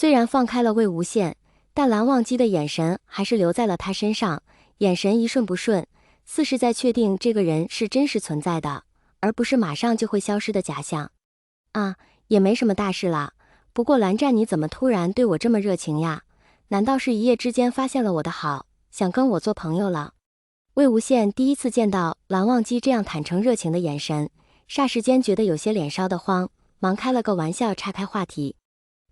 虽然放开了魏无羡，但蓝忘机的眼神还是留在了他身上，眼神一瞬不瞬，似是在确定这个人是真实存在的，而不是马上就会消失的假象。啊，也没什么大事啦。不过蓝湛你怎么突然对我这么热情呀？难道是一夜之间发现了我的好，想跟我做朋友了？魏无羡第一次见到蓝忘机这样坦诚热情的眼神，霎时间觉得有些脸烧得慌，忙开了个玩笑岔开话题。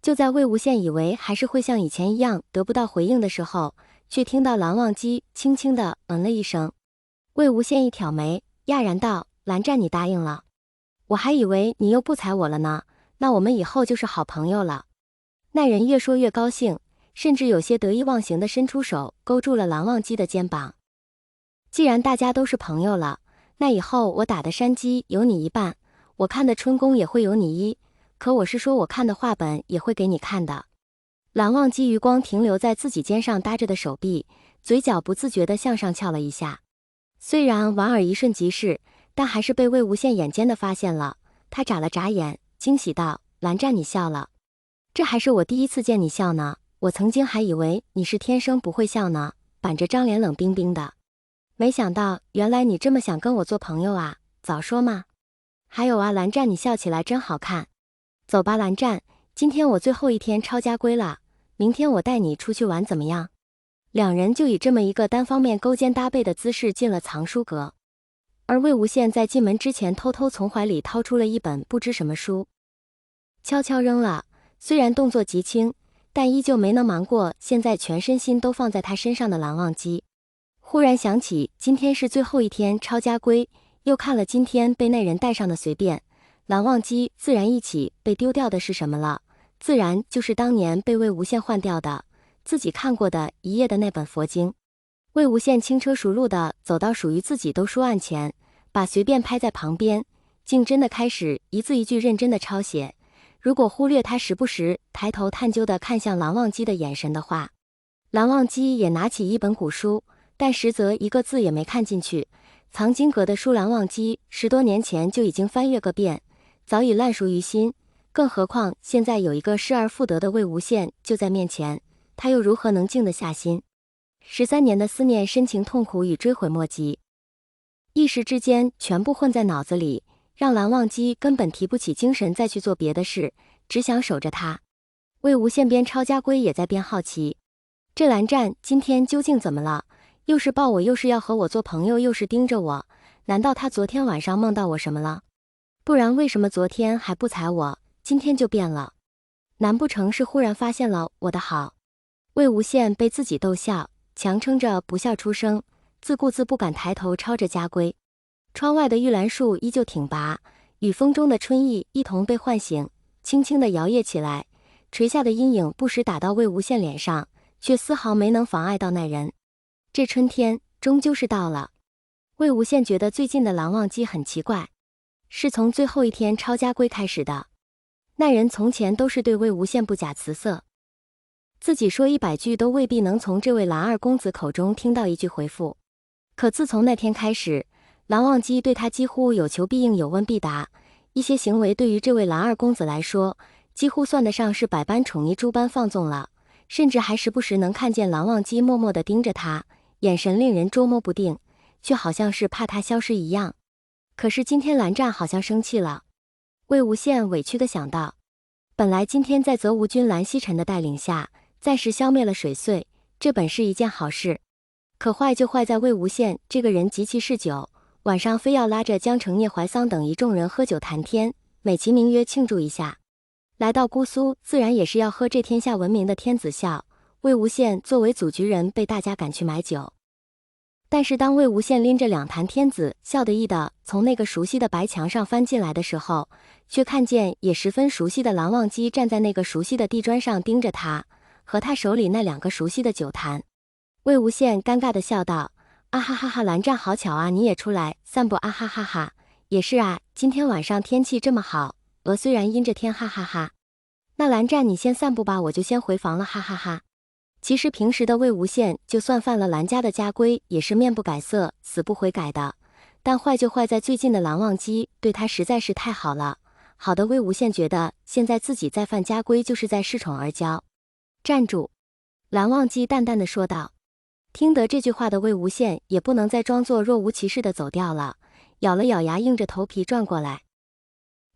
就在魏无羡以为还是会像以前一样得不到回应的时候，却听到蓝忘机轻轻地了一声。魏无羡一挑眉，讶然道：“蓝湛你答应了？我还以为你又不睬我了呢，那我们以后就是好朋友了。”那人越说越高兴，甚至有些得意忘形地伸出手勾住了蓝忘机的肩膀。既然大家都是朋友了，那以后我打的山鸡有你一半，我看的春宫也会有你一，可我是说我看的话本也会给你看的。蓝忘机余光停留在自己肩上搭着的手臂，嘴角不自觉地向上翘了一下。虽然莞尔一瞬即逝，但还是被魏无羡眼尖地发现了。他眨了眨眼，惊喜道：“蓝湛你笑了，这还是我第一次见你笑呢。我曾经还以为你是天生不会笑呢，板着张脸冷冰冰的。没想到原来你这么想跟我做朋友啊，早说嘛。还有啊，蓝湛你笑起来真好看。走吧蓝湛，今天我最后一天抄家规了，明天我带你出去玩怎么样？”两人就以这么一个单方面勾肩搭背的姿势进了藏书阁。而魏无羡在进门之前偷偷从怀里掏出了一本不知什么书，悄悄扔了。虽然动作极轻，但依旧没能瞒过现在全身心都放在他身上的蓝忘机。忽然想起今天是最后一天抄家规，又看了今天被那人带上的随便，蓝忘机自然忆起被丢掉的是什么了，自然就是当年被魏无羡换掉的自己看过的一页的那本佛经。魏无羡轻车熟路地走到属于自己都书案前，把随便拍在旁边，竟真的开始一字一句认真地抄写。如果忽略他时不时抬头探究地看向蓝忘机的眼神的话，蓝忘机也拿起一本古书，但实则一个字也没看进去。藏经阁的书蓝忘机10多年前就已经翻阅个遍，早已烂熟于心，更何况现在有一个失而复得的魏无羡就在面前，他又如何能静得下心？13年的思念、深情、痛苦与追悔莫及，一时之间全部混在脑子里，让蓝忘机根本提不起精神再去做别的事，只想守着他。魏无羡边抄家规也在边好奇，这蓝湛今天究竟怎么了？又是抱我，又是要和我做朋友，又是盯着我，难道他昨天晚上梦到我什么了？不然为什么昨天还不睬我，今天就变了？难不成是忽然发现了我的好？魏无羡被自己逗笑，强撑着不笑出声，自顾自不敢抬头抄着家规。窗外的玉兰树依旧挺拔，与风中的春意一同被唤醒，轻轻地摇曳起来，垂下的阴影不时打到魏无羡脸上，却丝毫没能妨碍到那人。这春天终究是到了。魏无羡觉得最近的蓝忘机很奇怪，是从最后一天抄家规开始的。那人从前都是对魏无羡不假辞色，自己说100句都未必能从这位蓝二公子口中听到一句回复。可自从那天开始，蓝忘机对他几乎有求必应，有问必答，一些行为对于这位蓝二公子来说，几乎算得上是百般宠溺诸般放纵了，甚至还时不时能看见蓝忘机默默地盯着他，眼神令人捉摸不定，却好像是怕他消失一样。可是今天蓝湛好像生气了。魏无羡委屈地想到，本来今天在泽无君、蓝曦臣的带领下，暂时消灭了水祟，这本是一件好事。可坏就坏在魏无羡这个人极其嗜酒，晚上非要拉着江澄、聂怀桑等一众人喝酒谈天，美其名曰庆祝一下。来到姑苏，自然也是要喝这天下闻名的天子笑。魏无羡作为祖局人，被大家赶去买酒。但是当魏无羡拎着2坛天子笑得意的从那个熟悉的白墙上翻进来的时候，却看见也十分熟悉的蓝忘机站在那个熟悉的地砖上盯着他，和他手里那2个熟悉的酒坛。魏无羡尴尬地笑道：“啊哈哈哈，蓝湛好巧啊，你也出来散步啊哈哈哈。也是啊，今天晚上天气这么好，鹅虽然阴着天哈哈哈。那蓝湛你先散步吧，我就先回房了哈哈哈。”其实平时的魏无羡就算犯了蓝家的家规，也是面不改色死不悔改的，但坏就坏在最近的蓝忘机对他实在是太好了，好的魏无羡觉得现在自己再犯家规就是在恃宠而骄。站住！蓝忘机淡淡的说道。听得这句话的魏无羡也不能再装作若无其事的走掉了，咬了咬牙，硬着头皮转过来，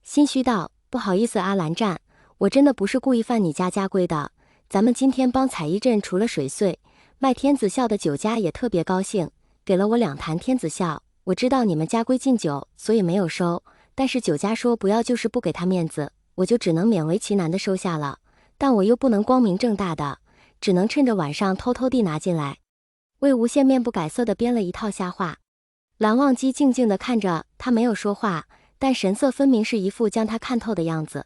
心虚道：“不好意思，阿兰战，我真的不是故意犯你家规的。咱们今天帮彩衣镇除了水祟，卖天子笑的酒家也特别高兴，给了我2坛天子笑。我知道你们家规禁酒，所以没有收，但是酒家说不要就是不给他面子，我就只能勉为其难的收下了。但我又不能光明正大的，只能趁着晚上偷偷地拿进来。”魏无羡面不改色的编了一套瞎话。蓝忘机静静地看着他，没有说话，但神色分明是一副将他看透的样子。